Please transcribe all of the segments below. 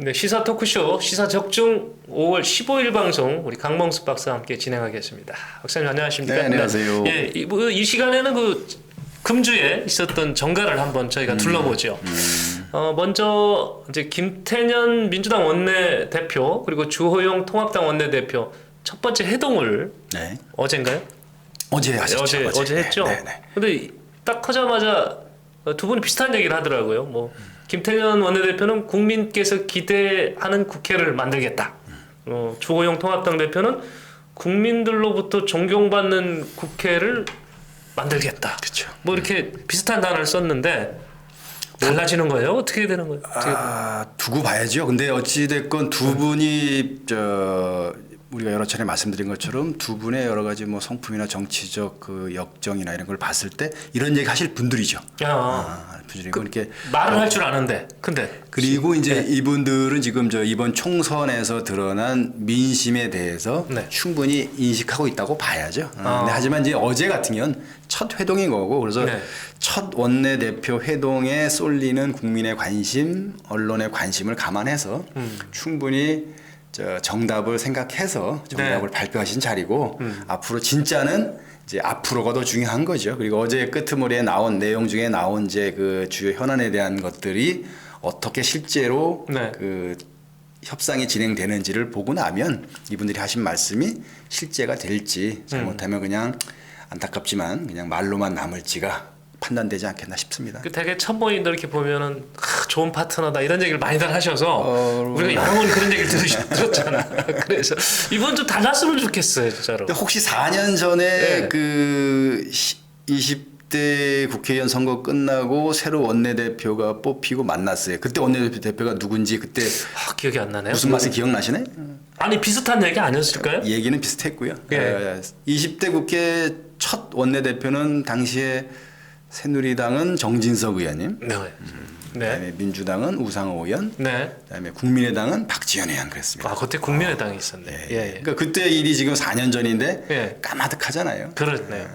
네, 시사 토크쇼 시사 적중 5월 15일 방송 우리 강멍수 박사와 함께 진행하겠습니다. 박사님 안녕하십니까? 네, 안녕하세요. 네, 이 시간에는 그 금주에 있었던 정가를 한번 저희가 둘러보죠. 먼저 이제 김태년 민주당 원내대표 그리고 주호영 통합당 원내대표 첫 번째 회동을 네. 어젠가요? 어제 하셨죠. 어제 했죠. 네, 네. 근데 딱 하자마자 두 분이 비슷한 얘기를 하더라고요. 뭐 김태년 원내대표는 국민께서 기대하는 국회를 만들겠다. 주호영 통합당 대표는 국민들로부터 존경받는 국회를 만들겠다. 그렇죠. 뭐 이렇게 비슷한 단어를 썼는데 달라지는 거예요? 어떻게 되는 거예요? 두고 봐야죠. 근데 어찌 됐건 두 분이 우리가 여러 차례 말씀드린 것처럼 두 분의 여러 가지 뭐 성품이나 정치적 그 역정이나 이런 걸 봤을 때 이런 얘기 하실 분들이죠. 분들이고 이렇게 말을 할 줄 아는데, 근데 그리고 이제 이분들은 지금 이번 총선에서 드러난 민심에 대해서 충분히 인식하고 있다고 봐야죠. 근데 하지만 이제 어제 같은 경우는 첫 회동인 거고 그래서 첫 원내대표 회동에 쏠리는 국민의 관심, 언론의 관심을 감안해서 충분히 정답을 생각해서 정답을 발표하신 자리고 앞으로 진짜는 이제 앞으로가 더 중요한 거죠. 그리고 어제 끄트머리에 나온 내용 중에 나온 이제 그 주요 현안에 대한 것들이 어떻게 실제로 그 협상이 진행되는지를 보고 나면 이분들이 하신 말씀이 실제가 될지 잘못하면 그냥 안타깝지만 그냥 말로만 남을지가 판단되지 않겠나 싶습니다. 되게 천모인들 이렇게 보면은 좋은 파트너다 이런 얘기를 많이들 하셔서 우리가 여러 번 그런 얘기를 들었잖아. 그래서 이번 좀 달랐으면 좋겠어요, 진짜로. 혹시 4년 전에 그 20대 국회의원 선거 끝나고 새로 원내대표가 뽑히고 만났어요. 그때 원내대표가 누군지 그때 기억이 안 나네요. 무슨 맛이 기억나시네? 아니 비슷한 얘기 아니었을까요? 얘기는 비슷했고요. 20대 국회 첫 원내대표는 당시에 새누리당은 정진석 의원님, 그다음에 민주당은 우상호 의원, 그다음에 국민의당은 박지원 의원 그랬습니다. 그때 국민의당이 있었네. 그러니까 그때 일이 지금 4년 전인데 까마득하잖아요. 그렇네요.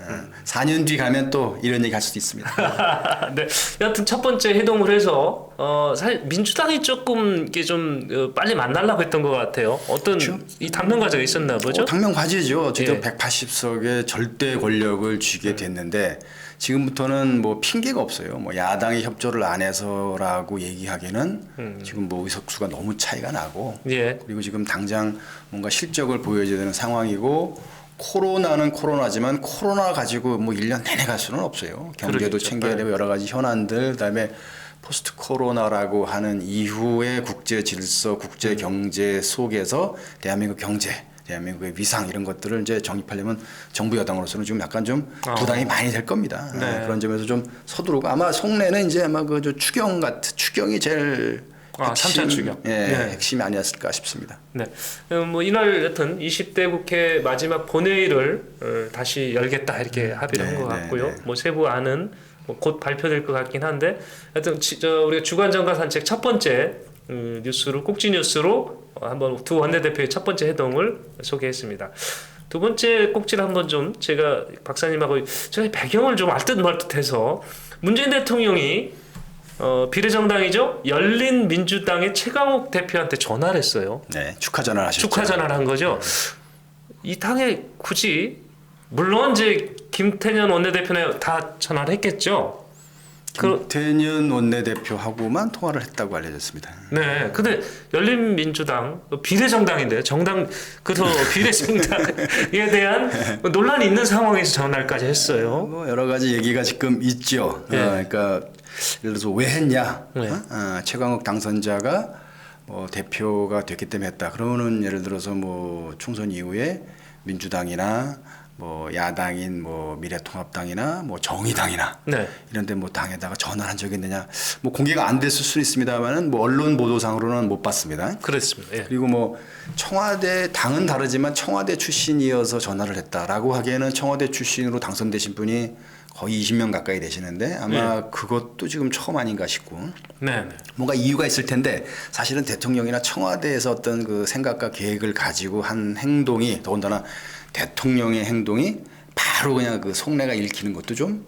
4년 뒤 가면 또 이런 얘기 할 수도 있습니다. 네, 여하튼 첫 번째 회동을 해서 사실 민주당이 조금 이게 좀 빨리 만나려고 했던 것 같아요. 어떤 이 당면 과제가 있었나 보죠? 당면 과제죠. 어쨌든 180석의 절대 권력을 쥐게 됐는데. 지금부터는 뭐 핑계가 없어요. 뭐 야당이 협조를 안 해서라고 얘기하기는 지금 뭐 의석수가 너무 차이가 나고 그리고 지금 당장 뭔가 실적을 보여줘야 되는 상황이고 코로나는 코로나지만 코로나 가지고 뭐 1년 내내 갈 수는 없어요. 경제도 챙겨야 되고 여러 가지 현안들 그다음에 포스트 코로나라고 하는 이후의 국제 질서, 국제 경제 속에서 대한민국 경제 대한민국의 위상 이런 것들을 이제 정립하려면 정부 여당으로서는 지금 약간 좀 부담이 많이 될 겁니다. 그런 점에서 좀 서두르고 아마 속내는 이제 아마 그 추경이 제일 삼차 추경. 핵심이 아니었을까 싶습니다. 뭐 이날 여튼 20대 국회 마지막 본회의를 다시 열겠다 이렇게 합의를 한 것 같고요. 뭐 세부안은 곧 발표될 것 같긴 한데 하여튼 우리가 주간 정가 산책 첫 번째 뉴스로 꼭지 뉴스로 한번 두 원내대표의 첫 번째 회동을 소개했습니다. 두 번째 꼭지를 한번 좀 제가 박사님하고 제가 배경을 좀 알듯말듯해서 문재인 대통령이 비례정당이죠 열린민주당의 최강욱 대표한테 전화를 했어요. 축하 전화를 하셨죠. 축하 전화를 한 거죠. 이 당에 굳이 물론 이제 김태년 원내대표는 다 전화를 했겠죠. 김태년 원내대표하고만 통화를 했다고 알려졌습니다. 근데 열린민주당 비례정당인데요. 그래서 비례정당에 대한 논란이 있는 상황에서 전화까지 했어요. 뭐 여러 가지 얘기가 지금 있죠. 그러니까 예를 들어서 왜 했냐? 최강욱 당선자가 뭐 대표가 됐기 때문에 했다. 그러면은 예를 들어서 뭐 총선 이후에 민주당이나 뭐 야당인 뭐 미래통합당이나 뭐 정의당이나 이런데 뭐 당에다가 전화를 한 적이 있느냐 뭐 공개가 안 됐을 수는 있습니다만은 뭐 언론 보도상으로는 못 봤습니다. 그렇습니다. 그리고 뭐 청와대 당은 다르지만 청와대 출신이어서 전화를 했다라고 하기에는 청와대 출신으로 당선되신 분이 거의 20명 가까이 되시는데 아마 그것도 지금 처음 아닌가 싶고 뭔가 이유가 있을 텐데 사실은 대통령이나 청와대에서 어떤 그 생각과 계획을 가지고 한 행동이 더군다나 대통령의 행동이 바로 그냥 그 속내가 읽히는 것도 좀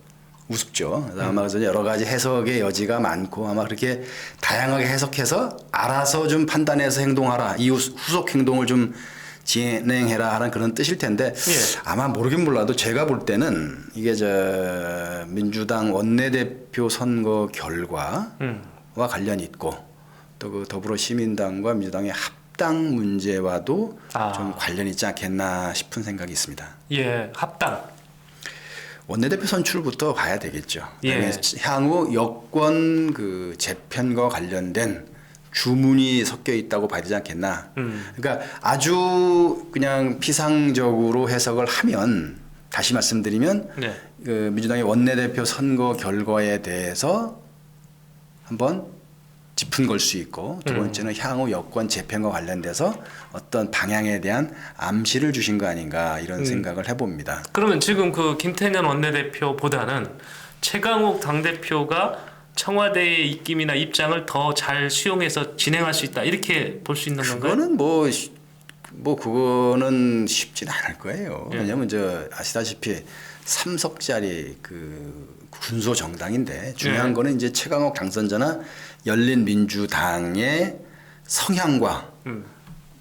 우습죠. 그래서 아마 그래서 여러 가지 해석의 여지가 많고 아마 그렇게 다양하게 해석해서 알아서 좀 판단해서 행동하라. 이후 후속 행동을 좀 진행해라 하는 그런 뜻일 텐데 아마 모르긴 몰라도 제가 볼 때는 이게 저 민주당 원내대표 선거 결과와 관련이 있고 또 그 더불어시민당과 민주당의 합당 문제와도 좀 관련이 있지 않겠나 싶은 생각이 있습니다. 예, 합당. 원내대표 선출부터 봐야 되겠죠. 예. 향후 여권 그 재편과 관련된 주문이 섞여 있다고 봐야 되지 않겠나. 그러니까 아주 그냥 피상적으로 해석을 하면 다시 말씀드리면 네. 그 민주당의 원내대표 선거 결과에 대해서 한번 짚은 걸 수 있고 두 번째는 향후 여권 재편과 관련돼서 어떤 방향에 대한 암시를 주신 거 아닌가 이런 생각을 해봅니다. 그러면 지금 그 김태년 원내대표보다는 최강욱 당대표가 청와대의 입김이나 입장을 더 잘 수용해서 진행할 수 있다 이렇게 볼 수 있는 건가요? 그거는 뭐 그거는 쉽지는 않을 거예요. 왜냐하면 저 아시다시피 3석짜리 그 군소 정당인데 중요한 거는 이제 최강욱 당선자나 열린민주당의 성향과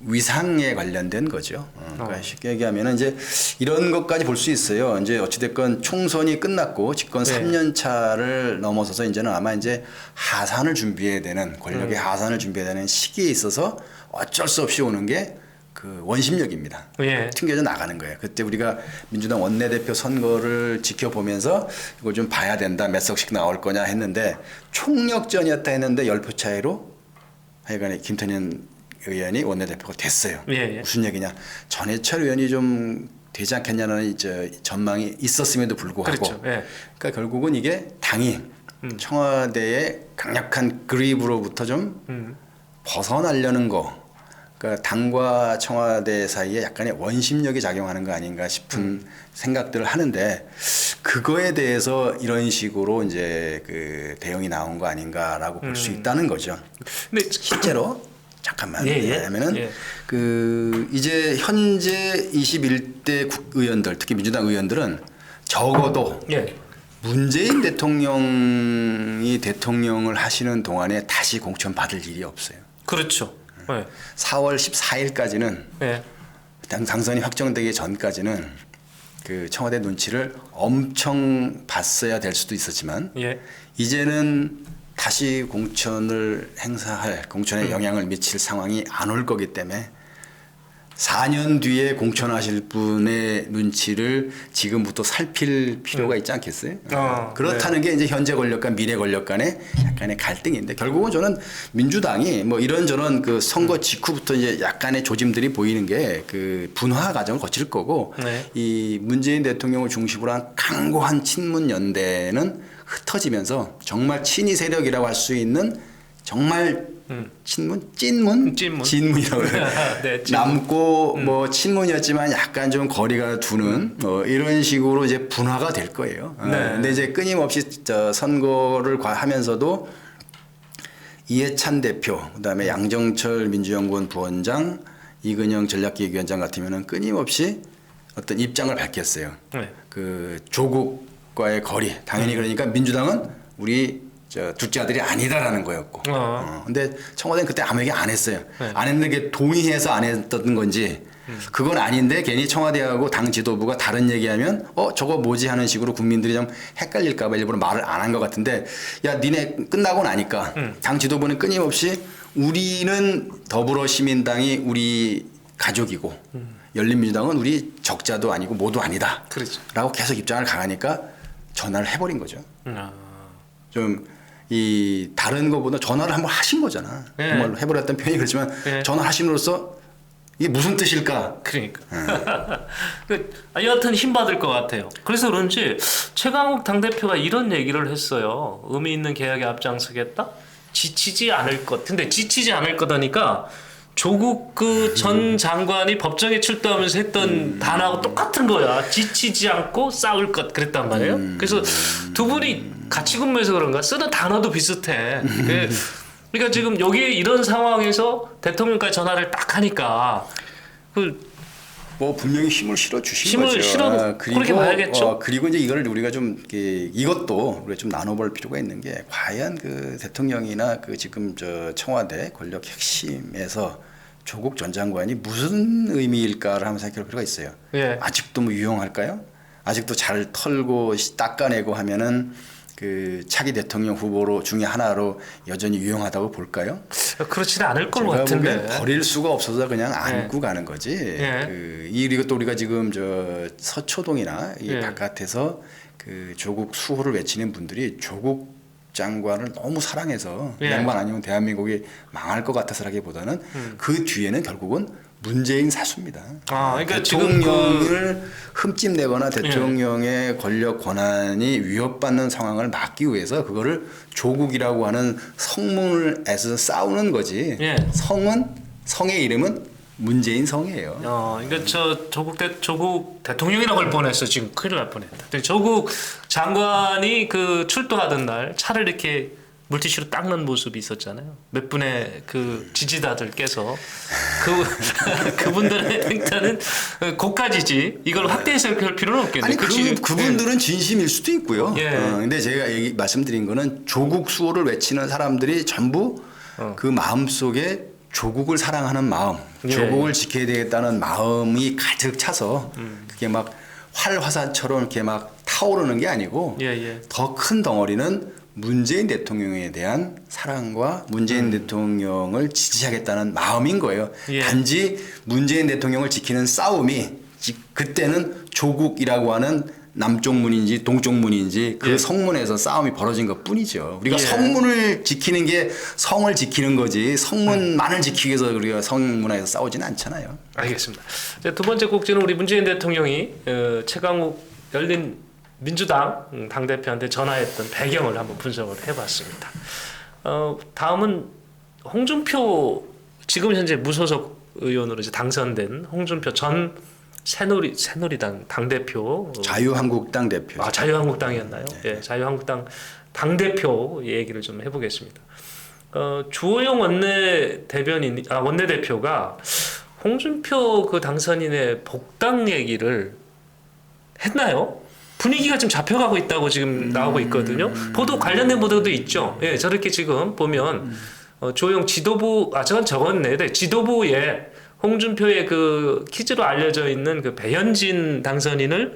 위상에 관련된 거죠. 그러니까 쉽게 얘기하면 이제 이런 것까지 볼 수 있어요. 이제 어찌됐건 총선이 끝났고 집권 3년 차를 넘어서서 이제는 아마 이제 하산을 준비해야 되는 권력의 하산을 준비해야 되는 시기에 있어서 어쩔 수 없이 오는 게 그 원심력입니다. 튕겨져 나가는 거예요. 그때 우리가 민주당 원내대표 선거를 지켜보면서 이거 좀 봐야 된다. 몇 석씩 나올 거냐 했는데 총력전이었다 했는데 10표 차이로 하여간에 김태년 의원이 원내대표가 됐어요. 무슨 얘기냐? 전해철 의원이 좀 되지 않겠냐는 이제 전망이 있었음에도 불구하고 그렇죠. 그러니까 결국은 이게 당이 청와대의 강력한 그립으로부터 좀 벗어나려는 거 그러니까 당과 청와대 사이에 약간의 원심력이 작용하는 거 아닌가 싶은 생각들을 하는데 그거에 대해서 이런 식으로 이제 그 대응이 나온 거 아닌가라고 볼 수 있다는 거죠. 근데 실제로 잠깐만 왜냐면은 그 이제 현재 21대 국의원들 특히 민주당 의원들은 적어도 문재인 대통령이 대통령을 하시는 동안에 다시 공천 받을 일이 없어요. 그렇죠. 4월 14일까지는 당선이 확정되기 전까지는 그 청와대 눈치를 엄청 봤어야 될 수도 있었지만 이제는 다시 공천을 행사할 공천에 영향을 미칠 상황이 안 올 거기 때문에 4년 뒤에 공천하실 분의 눈치를 지금부터 살필 필요가 있지 않겠어요? 그렇다는 게 이제 현재 권력과 미래 권력 간의 약간의 갈등인데 결국은 저는 민주당이 뭐 이런저런 그 선거 직후부터 이제 약간의 조짐들이 보이는 게 그 분화 과정을 거칠 거고 이 문재인 대통령을 중심으로 한 강고한 친문 연대는 흩어지면서 정말 친이 세력이라고 할 수 있는 정말 친문? 진문이라고 해요. 남고 뭐 친문이었지만 약간 좀 거리가 두는 이런 식으로 이제 분화가 될 거예요. 근데 이제 끊임없이 선거를 하면서도 이해찬 대표, 그다음에 양정철 민주연구원 부원장, 이근영 전략기획위원장 같으면은 끊임없이 어떤 입장을 밝혔어요. 그 조국과의 거리. 당연히 그러니까 민주당은 우리 둘째 아들이 아니다라는 거였고. 근데 청와대는 그때 아무 얘기 안 했어요. 안 했는데 그게 동의해서 안 했던 건지 그건 아닌데 괜히 청와대하고 당 지도부가 다른 얘기하면 저거 뭐지 하는 식으로 국민들이 좀 헷갈릴까 봐 일부러 말을 안 한 것 같은데 야 니네 끝나고 나니까 당 지도부는 끊임없이 우리는 더불어시민당이 우리 가족이고 열린민주당은 우리 적자도 아니고 모두 아니다 라고 계속 입장을 강하니까 전화를 해버린 거죠. 좀 이 다른 거보다 전화를 한번 하신 거잖아. 정말로 해버렸던 표현이 그렇지만 전화하심으로써 이게 무슨 뜻일까? 그러니까. 여하튼 힘 받을 것 같아요. 그래서 그런지 최강욱 당대표가 이런 얘기를 했어요. 의미 있는 개혁에 앞장서겠다? 지치지 않을 것. 근데 지치지 않을 거다니까 조국 그 전 장관이 법정에 출두하면서 했던 단어하고 똑같은 거야. 지치지 않고 싸울 것 그랬단 말이에요. 그래서 두 분이 같이 근무해서 그런가 쓰는 단어도 비슷해. 그러니까 지금 여기 이런 상황에서 대통령까지 전화를 딱 하니까 뭐 분명히 힘을 실어 주신 힘을 거죠. 실어 그렇게 봐야겠죠. 그리고 이제 이걸 우리가 좀 이것도 우리가 좀 나눠볼 필요가 있는 게 과연 그 대통령이나 그 지금 저 청와대 권력 핵심에서 조국 전 장관이 무슨 의미일까를 한번 생각해 볼 필요가 있어요. 예. 아직도 뭐 유용할까요? 아직도 잘 털고 닦아내고 하면은 그 차기 대통령 후보로 중에 하나로 여전히 유용하다고 볼까요? 그렇지는 않을 것 제가 같은데. 보기엔 버릴 수가 없어서 그냥 안고 예. 가는 거지. 예. 이것도 우리가 지금 저 서초동이나 이 예. 바깥에서 그 조국 수호를 외치는 분들이 조국 장관을 너무 사랑해서 예. 양반 아니면 대한민국이 망할 것 같아서라기보다는 그 뒤에는 결국은 문재인 사수입니다. 그러니까 대통령을 흠집내거나 대통령의 권력 권한이 위협받는 상황을 막기 위해서 그거를 조국이라고 하는 성문을 애써 싸우는 거지. 예. 성의 이름은 문재인 성이에요. 그러니까 조국 대통령이라고 할 뻔했어. 지금 큰일 날 뻔했다. 조국 장관이 그 출두하던 날 차를 이렇게 물티슈로 닦는 모습이 있었잖아요. 몇 분의 그 지지자들께서 그분들의 행태는 고까지지 이걸 확대해서 할 필요는 없겠네요. 아니 그분들은 진심일 수도 있고요. 예. 근데 제가 말씀드린 거는 조국 수호를 외치는 사람들이 전부 그 마음 속에 조국을 사랑하는 마음, 예. 조국을 지켜야 되겠다는 마음이 가득 차서 그게 막 활화산처럼 이렇게 막 타오르는 게 아니고 예. 더 큰 덩어리는 문재인 대통령에 대한 사랑과 문재인 대통령을 지지하겠다는 마음인 거예요. 예. 단지 문재인 대통령을 지키는 싸움이 그때는 조국이라고 하는 남쪽 문인지 동쪽 문인지 그 예. 성문에서 싸움이 벌어진 것 뿐이죠. 우리가 예. 성문을 지키는 게 성을 지키는 거지 성문만을 지키기 위해서 우리가 성문에서 싸우지는 않잖아요. 알겠습니다. 두 번째 꼭지는 우리 문재인 대통령이 최강욱 열린 민주당 당대표한테 전화했던 배경을 한번 분석을 해봤습니다. 다음은 홍준표 지금 현재 무소속 의원으로 이제 당선된 홍준표 전 새누리당 당대표 자유한국당 대표. 자유한국당이었나요? 네. 예, 자유한국당 당대표 얘기를 좀 해보겠습니다. 주호영 원내대표가 홍준표 그 당선인의 복당 얘기를 했나요? 분위기가 좀 잡혀가고 있다고 지금 나오고 있거든요. 관련된 보도도 있죠. 예, 저렇게 지금 보면 주호영 지도부 저건 적었네. 네, 지도부에 홍준표의 그 퀴즈로 알려져 있는 그 배현진 당선인을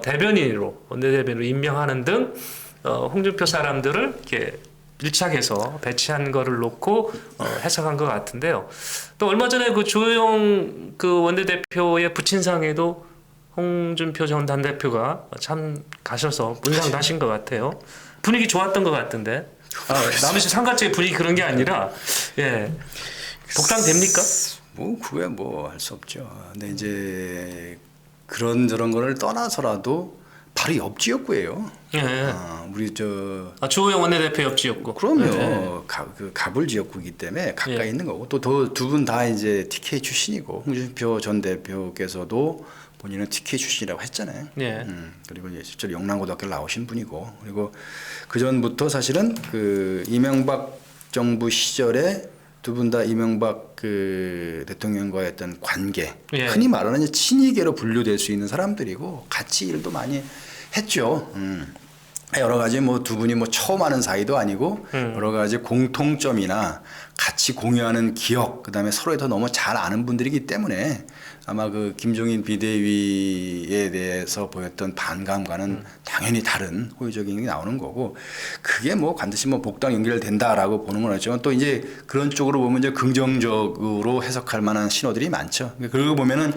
대변인으로 원내대변으로 임명하는 등 홍준표 사람들을 이렇게 밀착해서 배치한 거를 놓고 해석한 것 같은데요. 또 얼마 전에 그 주호영 그 원내대표의 부친상에도 홍준표 전 당대표가 참 가셔서 문상도 하신 것 같아요. 분위기 좋았던 것 같은데. 남의실 상가집의 분위기 그런 게 아니라 복당 됩니까? 뭐 그거야 뭐 할 수 없죠. 근데 이제 그런 거를 떠나서라도 바로 옆지역구예요. 예. 우리 주호영 원내대표 옆지역구. 그럼요. 그 가불 지역구이기 때문에 가까이 있는 거고 또 두 분 다 이제 TK 출신이고 홍준표 전 대표께서도 본인은 TK 출신이라고 했잖아요. 예. 그리고 이제 실제로 영남고등학교를 나오신 분이고 그리고 그 전부터 사실은 그 이명박 정부 시절에 두 분 다 이명박 그 대통령과의 어떤 관계, 흔히 말하는 이제 친이계로 분류될 수 있는 사람들이고 같이 일도 많이 했죠. 여러 가지 뭐 두 분이 뭐 처음 아는 사이도 아니고 여러 가지 공통점이나 같이 공유하는 기억, 그다음에 서로에 더 너무 잘 아는 분들이기 때문에 아마 그 김종인 비대위에 대해서 보였던 반감과는 당연히 다른 호의적인 게 나오는 거고 그게 뭐 반드시 뭐 복당 연결된다라고 보는 건 아니지만 또 이제 그런 쪽으로 보면 이제 긍정적으로 해석할 만한 신호들이 많죠. 그러고 보면은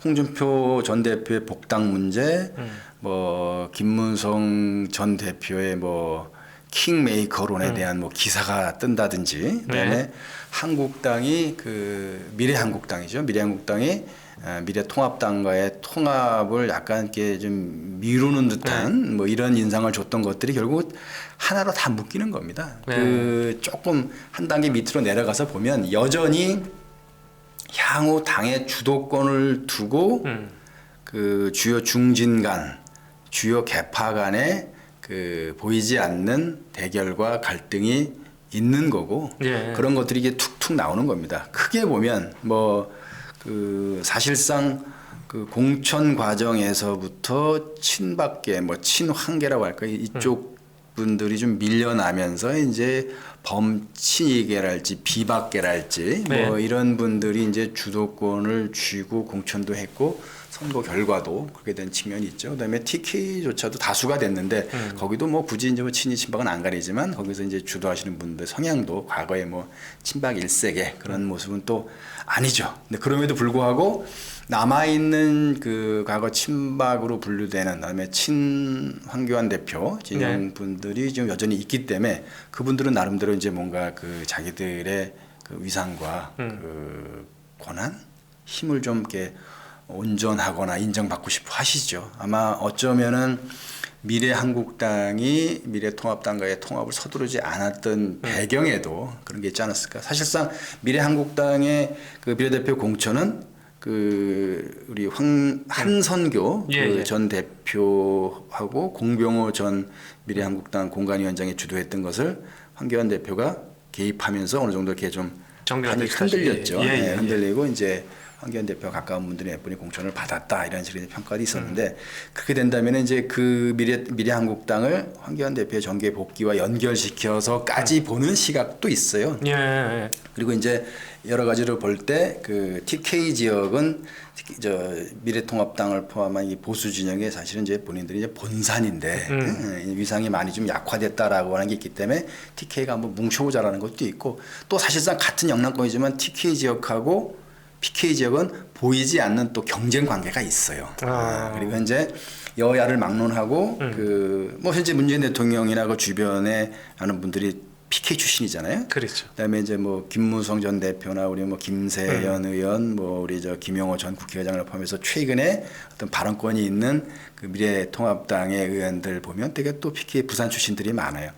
홍준표 전 대표의 복당 문제, 뭐 김문성 전 대표의 뭐 킹메이커론에 대한 뭐 기사가 뜬다든지 그다음에 한국당이 그 미래한국당이죠. 미래한국당이 미래통합당과의 통합을 약간 이렇게 좀 미루는 듯한 뭐 이런 인상을 줬던 것들이 결국 하나로 다 묶이는 겁니다. 그 조금 한 단계 밑으로 내려가서 보면 여전히 향후 당의 주도권을 두고 그 주요 중진 주요 계파 간에 그 보이지 않는 대결과 갈등이 있는 거고 그런 것들이 이게 툭툭 나오는 겁니다. 크게 보면 뭐 그 사실상 그 공천 과정에서부터 친박계, 뭐 친황계라고 할까 이쪽 분들이 좀 밀려나면서 이제 범친이계랄지 비박계랄지 네. 뭐 이런 분들이 이제 주도권을 쥐고 공천도 했고 선거 결과도 그렇게 된 측면이 있죠. 그다음에 TK조차도 다수가 됐는데 거기도 뭐 굳이 이제 뭐 친이 친박은 안 가리지만 거기서 이제 주도하시는 분들 성향도 과거에 뭐 친박 일색의 그런 모습은 또 아니죠. 근데 그럼에도 불구하고 남아 있는 그 과거 친박으로 분류되는 그다음에 친 황교안 대표 진영 분들이 지금 여전히 있기 때문에 그분들은 나름대로 이제 뭔가 그 자기들의 그 위상과 그 권한, 힘을 좀 이렇게 온전하거나 인정받고 싶어 하시죠. 아마 어쩌면은 미래한국당이 미래통합당과의 통합을 서두르지 않았던 배경에도 그런 게 있지 않았을까. 사실상 미래한국당의 그 비례대표 공천은 그 우리 한선교 그 전 대표하고 공병호 전 미래한국당 공관위원장이 주도했던 것을 황교안 대표가 개입하면서 어느 정도 이렇게 좀 많이 흔들렸죠. 흔들리고 이제 황교안 대표와 가까운 분들이 몇 분이 공천을 받았다 이런 식의 평가도 있었는데 그렇게 된다면 이제 그 미래한국당을 황교안 대표의 정계 복귀와 연결시켜서까지 보는 시각도 있어요. 그리고 이제 여러 가지로 볼 때 그 TK 지역은 저 미래통합당을 포함한 이 보수 진영의 사실은 이제 본인들이 이제 본산인데 위상이 많이 좀 약화됐다라고 하는 게 있기 때문에 TK가 한번 뭉쳐보자라는 것도 있고 또 사실상 같은 영남권이지만 TK 지역하고 PK 지역은 보이지 않는 또 경쟁 관계가 있어요. 그리고 이제 여야를 막론하고 그 뭐 현재 문재인 대통령이나 그 주변에 하는 분들이 PK 출신이잖아요. 그렇죠. 그다음에 이제 뭐 김무성 전 대표나 우리 뭐 김세연 의원, 뭐 우리 저 김용호 전 국회의장을 포함해서 최근에 어떤 발언권이 있는 그 미래통합당의 의원들 보면 되게 또 PK 부산 출신들이 많아요.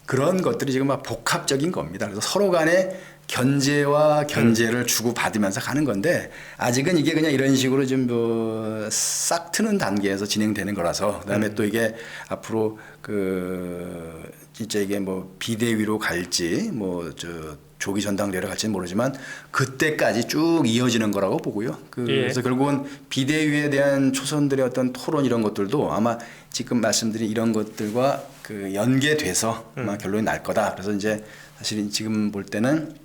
그런 것들이 지금 막 복합적인 겁니다. 그래서 서로 간에 견제와 견제를 주고받으면서 가는 건데 아직은 이게 그냥 이런 식으로 좀 뭐 싹 트는 단계에서 진행되는 거라서 그다음에 또 이게 앞으로 그 진짜 이게 뭐 비대위로 갈지 뭐 저 조기 전당대회로 갈지는 모르지만 그때까지 쭉 이어지는 거라고 보고요. 그래서 결국은 비대위에 대한 초선들의 어떤 토론 이런 것들도 아마 지금 말씀드린 이런 것들과 그 연계돼서 아마 결론이 날 거다. 그래서 이제 사실 지금 볼 때는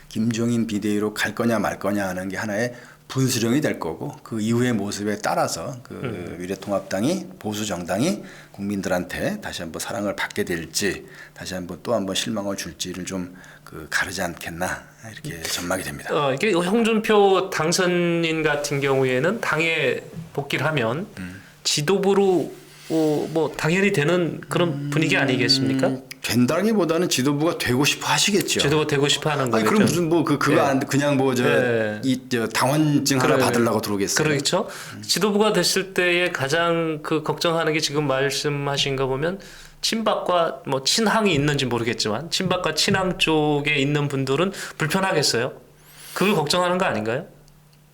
김종인 비대위로 갈 거냐 말 거냐 하는 게 하나의 분수령이 될 거고 그 이후의 모습에 따라서 그 미래통합당이 보수 정당이 국민들한테 다시 한번 사랑을 받게 될지 다시 한번 또 한번 실망을 줄지를 좀 그 가르지 않겠나 이렇게 전망이 됩니다. 이게 홍준표 당선인 같은 경우에는 당에 복귀를 하면 지도부로 뭐 당연히 되는 그런 분위기 아니겠습니까? 된다기보다는 지도부가 되고 싶어 하시겠죠. 지도부 되고 싶어 하는 거죠. 그럼 무슨 뭐 그거 안 그냥 뭐 저 당원증 하나 받으려고 들어오겠어요. 그렇죠. 지도부가 됐을 때에 가장 그 걱정하는 게 지금 말씀하신 거 보면 친박과 뭐 친항이 있는지 모르겠지만 친박과 친항 쪽에 있는 분들은 불편하겠어요. 그걸 걱정하는 거 아닌가요?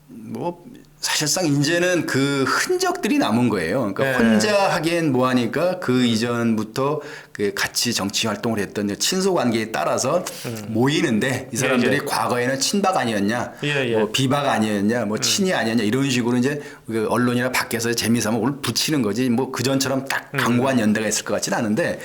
뭐 사실상 이제는 그 흔적들이 남은 거예요. 그러니까 혼자 하기엔 뭐하니까 그 이전부터 그 같이 정치 활동을 했던 친소 관계에 따라서 모이는데 이 사람들이 과거에는 친박 아니었냐, 뭐 비박 아니었냐, 뭐 친이 아니었냐 이런 식으로 이제 그 언론이나 밖에서 재미삼아 오늘 붙이는 거지. 뭐 그 전처럼 딱 강고한 연대가 있을 것 같지는 않은데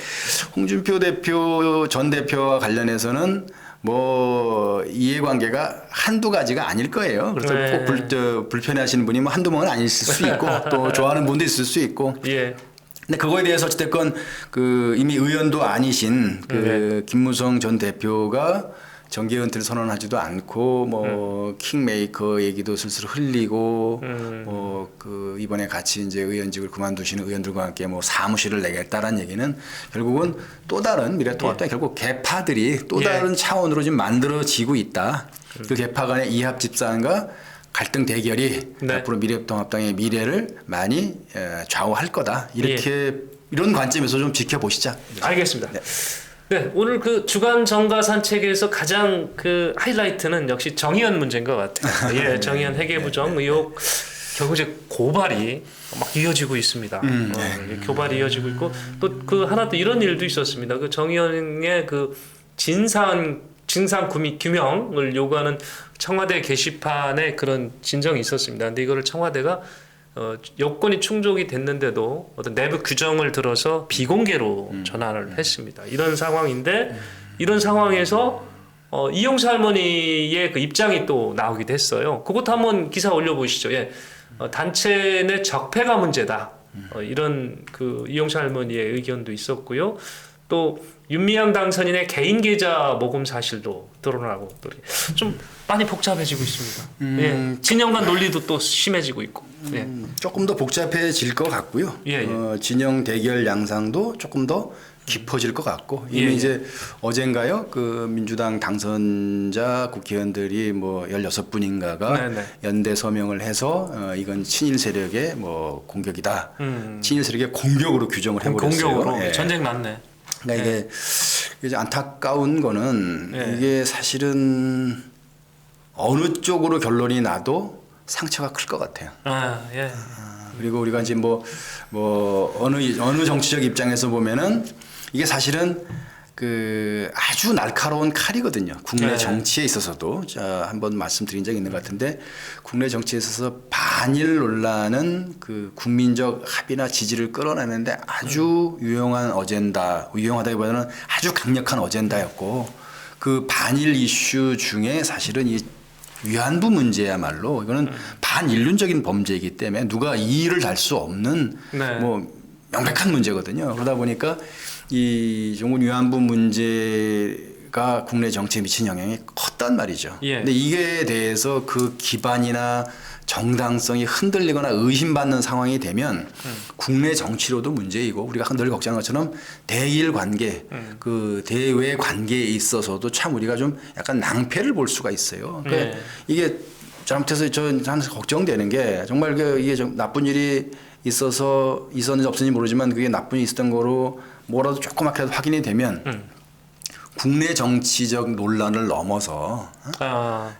홍준표 대표 전 대표와 관련해서는 뭐 이해관계가 한두 가지가 아닐 거예요. 그래서 꼭 불편해하시는 분이 뭐 한두 명은 아닐 수 있고 또 좋아하는 분도 있을 수 있고. 근데 그거에 대해서 어쨌든 그 이미 의원도 아니신 그 김무성 전 대표가 정계 은퇴를 선언하지도 않고 뭐 킹메이커 얘기도 슬슬 흘리고 뭐 그 이번에 같이 이제 의원직을 그만두시는 의원들과 함께 뭐 사무실을 내겠다라는 얘기는 결국은 또 다른 미래통합당 결국 개파들이 또 다른 차원으로 지금 만들어지고 있다. 그 개파 간의 이합 집산과 갈등 대결이 앞으로 미래통합당의 미래를 많이 좌우할 거다. 이렇게 이런 관점에서 좀 지켜보시자. 알겠습니다. 네, 오늘 그 주간 정가 산책에서 가장 그 하이라이트는 역시 정의연 문제인 것 같아요. 정의연 회계부정 의혹 결국 이제 고발이 막 이어지고 있습니다. 고발이 이어지고 있고 또 그 하나 또 이런 일도 있었습니다. 그 정의연의 그 진상 진상 규명을 요구하는 청와대 게시판에 그런 진정이 있었습니다. 근데 이거를 청와대가 여건이 충족이 됐는데도 어떤 내부 규정을 들어서 비공개로 전환을 했습니다. 이런 상황인데 이런 상황에서 이용사 할머니의 그 입장이 또 나오기도 했어요. 그것도 한번 기사 올려보시죠. 예. 단체 내 적폐가 문제다. 이런 그 이용사 할머니의 의견도 있었고요. 또 윤미향 당선인의 개인 계좌 모금 사실도 드러나고 또 좀 많이 복잡해지고 있습니다. 예. 진영 간 논리도 또 심해지고 있고. 예. 조금 더 복잡해질 것 같고요. 예, 예. 진영 대결 양상도 조금 더 깊어질 것 같고 이미 예, 이제 어젠가요 그 민주당 당선자 국회의원들이 뭐 16분인가가 네네. 연대 서명을 해서 이건 친일 세력의 뭐 공격이다. 친일 세력의 공격으로 규정을 해버렸어요. 공격으로 예. 전쟁 났네. 그러니까 이게 이제 안타까운 거는 예. 이게 사실은 어느 쪽으로 결론이 나도 상처가 클 것 같아요. 아, 예. 그리고 우리가 이제 뭐 어느 정치적 입장에서 보면은 이게 사실은 그 아주 날카로운 칼이거든요. 국내 네. 정치에 있어서도 한번 말씀드린 적이 있는 것 같은데 국내 정치에 있어서 반일 논란은 그 국민적 합의나 지지를 끌어내는데 아주 유용한 어젠다, 유용하다기보다는 아주 강력한 어젠다였고 그 반일 이슈 중에 사실은 이 위안부 문제야말로 이거는 반인륜적인 범죄이기 때문에 누가 이의를 달 수 없는 네. 뭐 명백한 문제거든요. 그러다 보니까 이 종군 위안부 문제가 국내 정치에 미친 영향이 컸단 말이죠. 예. 근데 이게 대해서 그 기반이나 정당성이 흔들리거나 의심받는 상황이 되면 국내 정치로도 문제이고 우리가 늘 걱정하는 것처럼 대일 관계, 그 대외 관계에 있어서도 참 우리가 좀 약간 낭패를 볼 수가 있어요. 그러니까 이게 잘못해서 저는 걱정되는 게 정말 이게 좀 나쁜 일이 있었는지 없었는지 모르지만 그게 나쁜 일이 있었던 거로 뭐라도 조그맣게라도 확인이 되면 국내 정치적 논란을 넘어서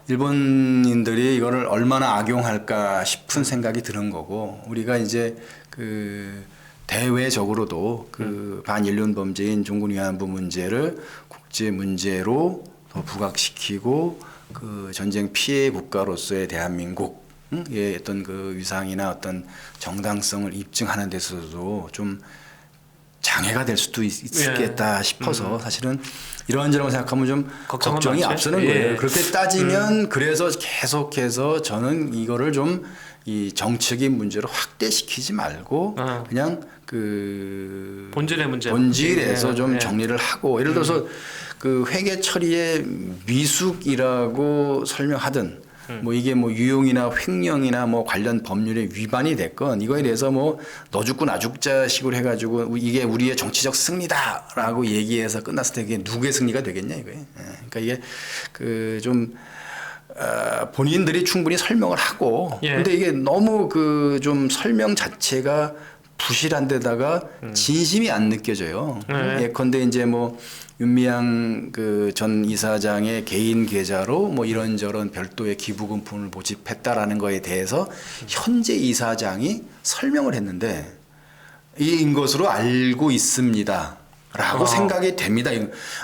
일본인들이 이거를 얼마나 악용할까 싶은 생각이 드는 거고 우리가 이제 그 대외적으로도 그 반인륜 범죄인 종군 위안부 문제를 국제 문제로 더 부각시키고 그 전쟁 피해 국가로서의 대한민국의 어떤 그 위상이나 어떤 정당성을 입증하는 데서도 좀 장애가 될 수도 있겠다 싶어서 사실은 이런저런 생각하면 좀 걱정이 앞서는 거예요. 그렇게 따지면 그래서 계속해서 저는 이거를 좀 이 정치적인 문제로 확대시키지 말고 그냥 그 본질의 문제 본질에서 좀 정리를 하고 예를 들어서 그 회계 처리의 미숙이라고 설명하든 뭐 이게 뭐 유용이나 횡령이나 뭐 관련 법률에 위반이 됐건 이거에 대해서 뭐 너 죽고 나 죽자 식으로 해가지고 이게 우리의 정치적 승리다라고 얘기해서 끝났을 때 이게 누구의 승리가 되겠냐 이거예요. 그러니까 이게 그 좀 본인들이 충분히 설명을 하고 근데 이게 너무 그 좀 설명 자체가 부실한 데다가 진심이 안 느껴져요. 예컨대 이제 뭐 윤미향 그 전 이사장의 개인 계좌로 뭐 이런저런 별도의 기부금품을 모집했다라는 거에 대해서 현재 이사장이 설명을 했는데 이인 것으로 알고 있습니다. 라고 생각이 됩니다.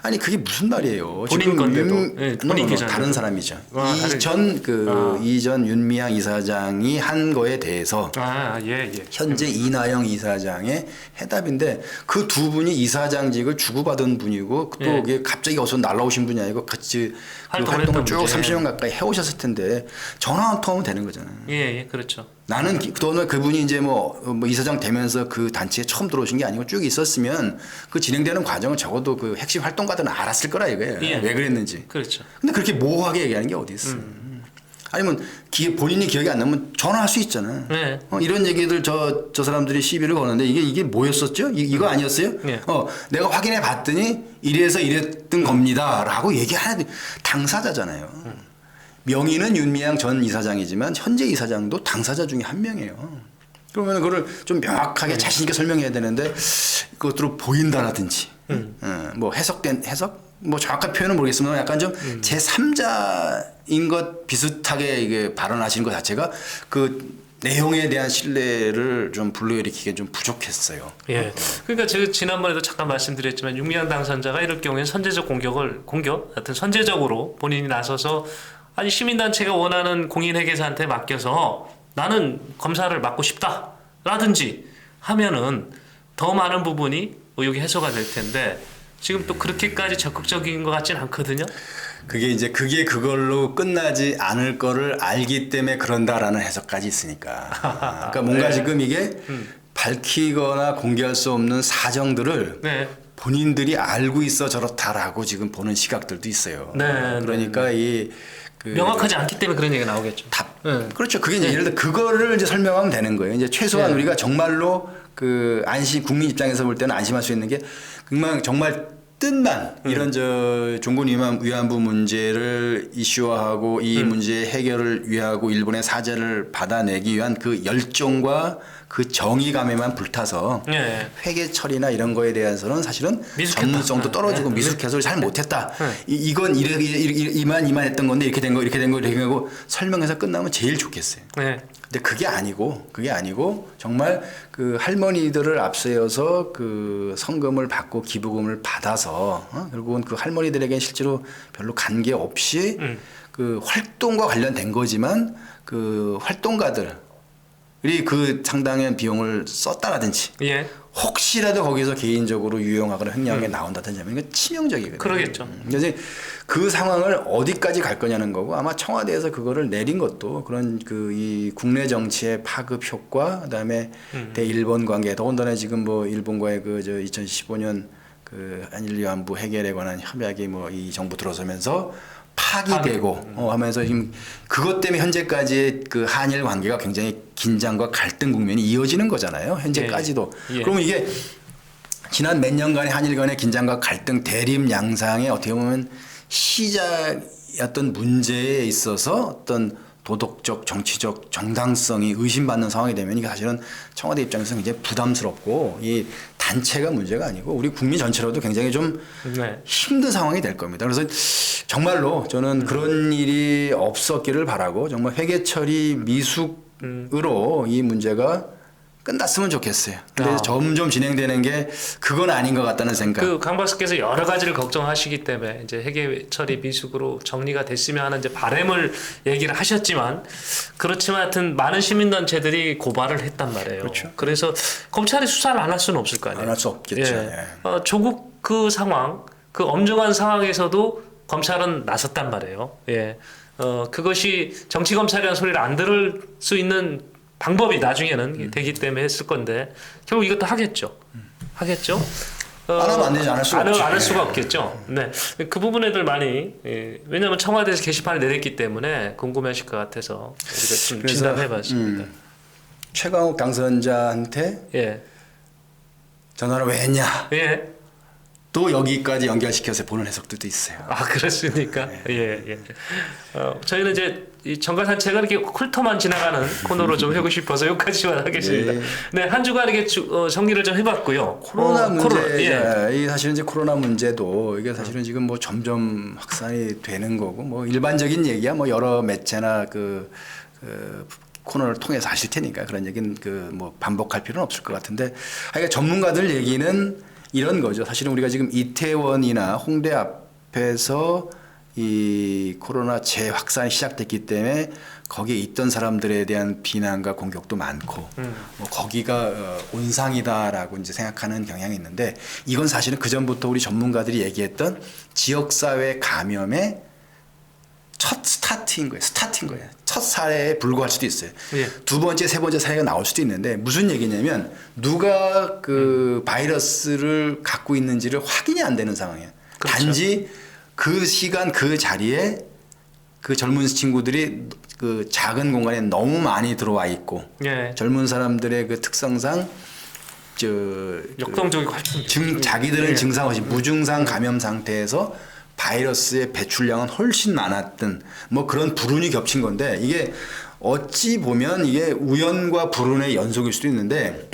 아니 그게 무슨 말이에요? 본인 건데도 본인 계좌 다른 사람이죠. 다른. 이전 윤미향 이사장이 한 거에 대해서 예. 현재 이나영 이사장의 해답인데 그 두 분이 이사장직을 주고받은 분이고 또 이게 갑자기 어서 날라오신 분이 아니고 같이 그 활동을 쭉 30년 가까이 해오셨을 텐데 전화 한 통하면 되는 거잖아요. 예, 그렇죠. 나는 그분이 이제 뭐 이사장 되면서 그 단체에 처음 들어오신 게 아니고 쭉 있었으면 그 진행되는 과정은 적어도 그 핵심 활동가들은 알았을 거라 이거예요. 왜 그랬는지. 그렇죠. 근데 그렇게 모호하게 얘기하는 게 어디 있어? 아니면 본인이 기억이 안 나면 전화할 수 있잖아. 이런 얘기들 저 사람들이 시비를 거는데 이게 뭐였었죠? 이거 아니었어요? 내가 확인해 봤더니 이래서 이랬던 겁니다라고 얘기하는 당사자잖아요. 명의는 윤미향 전 이사장이지만 현재 이사장도 당사자 중에 한 명이에요. 그러면 그걸 좀 명확하게 자신 있게 설명해야 되는데 그것으로 보인다라든지 뭐 해석 뭐 정확한 표현은 모르겠지만 약간 좀 제3자인 것 비슷하게 이게 발언하신 것 자체가 그 내용에 대한 신뢰를 좀 불러일으키기엔 좀 부족했어요. 예. 그러니까 제가 지난번에도 잠깐 말씀드렸지만 윤미향 당선자가 이럴 경우에는 선제적 하여튼 선제적으로 본인이 나서서 아니 시민단체가 원하는 공인회계사한테 맡겨서 나는 검사를 맡고 싶다라든지 하면은 더 많은 부분이 의혹이 해소가 될 텐데 지금 또 그렇게까지 적극적인 것 같진 않거든요. 그게 그걸로 끝나지 않을 거를 알기 때문에 그런다라는 해석까지 있으니까. 그러니까 뭔가 네. 지금 이게 밝히거나 공개할 수 없는 사정들을 네. 본인들이 알고 있어 저렇다라고 지금 보는 시각들도 있어요. 네. 그러니까 명확하지 않기 때문에 그런 얘기가 나오겠죠. 그렇죠. 그게 이제 예를 들어 그거를 이제 설명하면 되는 거예요. 이제 최소한 우리가 정말로 그 국민 입장에서 볼 때는 안심할 수 있는 게 정말 뜻만 이런 종군 위안부 문제를 이슈화하고 이 문제의 해결을 위하고 일본의 사죄를 받아내기 위한 그 열정과 그 정의감에만 불타서 회계 처리나 이런 거에 대해서는 사실은 미숙했다. 전문성도 떨어지고 미숙해서 잘 못했다. 이건 이만했던 건데 이렇게 된 거 설명해서 끝나면 제일 좋겠어요. 근데 그게 아니고 정말 그 할머니들을 앞세워서 그 성금을 받고 기부금을 받아서 결국은 그 할머니들에게 실제로 별로 관계 없이 그 활동과 관련된 거지만 그 활동가들이 그 상당한 비용을 썼다라든지 혹시라도 거기서 개인적으로 유용하거나 횡령하게 나온다든지 하면 이건 치명적이거든요. 그러겠죠. 그래서 그 상황을 어디까지 갈 거냐는 거고 아마 청와대에서 그거를 내린 것도 그런 이 국내 정치의 파급 효과 그다음에 대일본 관계 더군다나 지금 뭐 일본과의 2015년 그 한일 위안부 해결에 관한 협약이 뭐 이 정부 들어서면서 파기되고 하면서 지금 그것 때문에 현재까지의 그 한일 관계가 굉장히 긴장과 갈등 국면이 이어지는 거잖아요. 현재까지도. 그러면 이게 지난 몇 년간의 한일 간의 긴장과 갈등 대립 양상의 어떻게 보면 시작이었던 문제에 있어서 어떤 도덕적, 정치적 정당성이 의심받는 상황이 되면 이게 사실은 청와대 입장에서 굉장히 부담스럽고 이 단체가 문제가 아니고 우리 국민 전체로도 굉장히 좀 힘든 상황이 될 겁니다. 그래서 정말로 저는 그런 일이 없었기를 바라고 정말 회계 처리 미숙으로 이 문제가 끝났으면 좋겠어요. 근데 점점 진행되는 게 그건 아닌 것 같다는 생각. 그 강 박사께서 여러 가지를 걱정하시기 때문에 이제 회계 처리 미숙으로 정리가 됐으면 하는 이제 바람을 얘기를 하셨지만 그렇지만 하여튼 많은 시민단체들이 고발을 했단 말이에요. 그렇죠. 그래서 검찰이 수사를 안 할 수는 없을 거 아니에요. 안 할 수 없겠죠. 조국 그 상황, 그 엄중한 상황에서도 검찰은 나섰단 말이에요. 그것이 정치 검찰이라는 소리를 안 들을 수 있는 방법이 나중에는 되기 때문에 했을 건데 결국 이것도 하겠죠. 안 하면 안 되지 않을 수가 없죠. 안 할 수가 없겠죠. 그 부분에들 많이 왜냐하면 청와대에서 게시판을 내렸기 때문에 궁금해하실 것 같아서 우리가 좀 진단해봤습니다. 최강욱 당선자한테 전화를 왜 했냐? 또 여기까지 연결시켜서 보는 해석들도 있어요. 그렇습니까? 저희는 이제 이 정가 산책은 이렇게 훑어만 지나가는 코너로 좀 하고 싶어서 여기까지만 하겠습니다. 한 주간 이렇게 정리를 좀 해봤고요. 코로나 문제, 이 사실은 이제 코로나 문제도 이게 사실은 지금 뭐 점점 확산이 되는 거고 뭐 일반적인 얘기야 뭐 여러 매체나 그 코너를 통해서 하실 테니까 그런 얘기는 뭐 반복할 필요는 없을 것 같은데, 그러니까 전문가들 얘기는 이런 거죠. 사실은 우리가 지금 이태원이나 홍대 앞에서 이 코로나 재확산이 시작됐기 때문에 거기에 있던 사람들에 대한 비난과 공격도 많고 뭐 거기가 온상이다라고 이제 생각하는 경향이 있는데, 이건 사실은 그 전부터 우리 전문가들이 얘기했던 지역사회 감염의 첫 스타트인 거예요. 첫 사례에 불과할 수도 있어요. 두 번째, 세 번째 사례가 나올 수도 있는데, 무슨 얘기냐면 누가 그 바이러스를 갖고 있는지를 확인이 안 되는 상황이에요. 그렇죠. 단지 그 시간 그 자리에 그 젊은 친구들이 그 작은 공간에 너무 많이 들어와 있고 젊은 사람들의 그 특성상 역동적이고 자기들은 증상 없이 무증상 감염 상태에서 바이러스의 배출량은 훨씬 많았던 뭐 그런 불운이 겹친 건데, 이게 어찌 보면 이게 우연과 불운의 연속일 수도 있는데,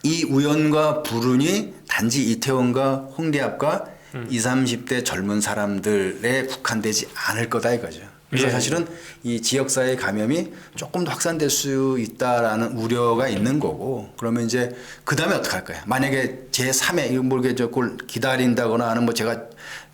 이 우연과 불운이 단지 이태원과 홍대 앞과 20, 30대 젊은 사람들에 국한되지 않을 거다 이거죠. 그래서 예. 사실은 이 지역사회 감염이 조금 더 확산될 수 있다라는 우려가 있는 거고, 그러면 이제 그 다음에 어떻게 할 거야? 만약에 제3회 이거 뭐 이렇게 그걸 기다린다거나 하는 뭐 제가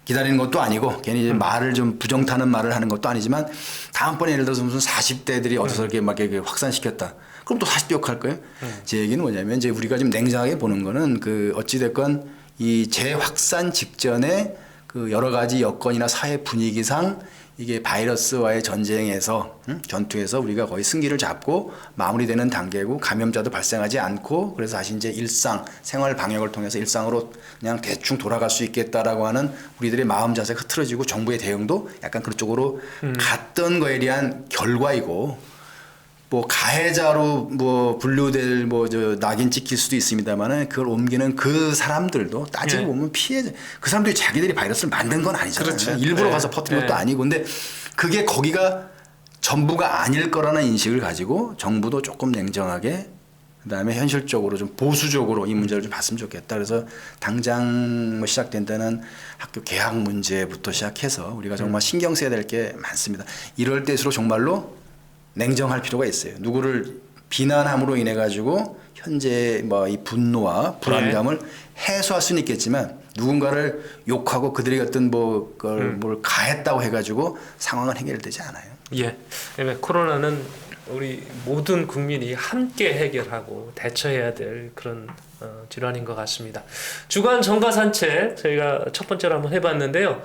기다리는 것도 아니고 괜히 이제 말을 좀 부정타는 말을 하는 것도 아니지만 다음번에 예를 들어서 무슨 40대들이 어디서 이렇게 막 이렇게 확산시켰다. 그럼 또 40대 욕할 거예요? 제 얘기는 뭐냐면 이제 우리가 좀 냉정하게 보는 거는 그 어찌됐건 이 재확산 직전에 그 여러 가지 여건이나 사회 분위기상 이게 바이러스와의 전쟁에서 전투에서 우리가 거의 승기를 잡고 마무리되는 단계고 감염자도 발생하지 않고 그래서 다시 이제 일상 생활 방역을 통해서 일상으로 그냥 대충 돌아갈 수 있겠다라고 하는 우리들의 마음 자세가 흐트러지고 정부의 대응도 약간 그쪽으로 갔던 거에 대한 결과이고 뭐 가해자로 뭐 분류될 뭐 저 낙인 찍힐 수도 있습니다만은 그걸 옮기는 그 사람들도 따지고 네. 보면 피해자 그 사람들이 자기들이 바이러스를 만든 건 아니잖아요. 그렇죠. 일부러 네. 가서 퍼뜨린 네. 것도 아니고 근데 그게 거기가 전부가 아닐 거라는 인식을 가지고 정부도 조금 냉정하게 그다음에 현실적으로 좀 보수적으로 이 문제를 좀 봤으면 좋겠다. 그래서 당장 뭐 시작된다는 학교 개학 문제부터 시작해서 우리가 정말 신경 써야 될 게 많습니다. 이럴 때일수록 정말로 냉정할 필요가 있어요. 누구를 비난함으로 인해 가지고 현재 뭐 이 분노와 불안감을 해소할 수는 있겠지만 누군가를 욕하고 그들이 어떤 뭐 그걸 뭘 가했다고 해가지고 상황은 해결되지 않아요. 예. 왜냐면 코로나는 우리 모든 국민이 함께 해결하고 대처해야 될 그런 질환인 것 같습니다. 주간 정가 산책 저희가 첫 번째로 한번 해봤는데요.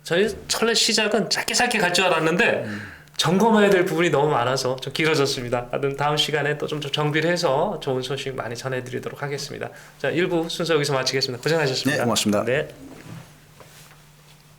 저희 처음에 시작은 짧게 갈 줄 알았는데 점검해야 될 부분이 너무 많아서 좀 길어졌습니다. 하여튼 다음 시간에 또 좀 정비를 해서 좋은 소식 많이 전해드리도록 하겠습니다. 자, 1부 순서 여기서 마치겠습니다. 고생하셨습니다. 네, 고맙습니다. 네.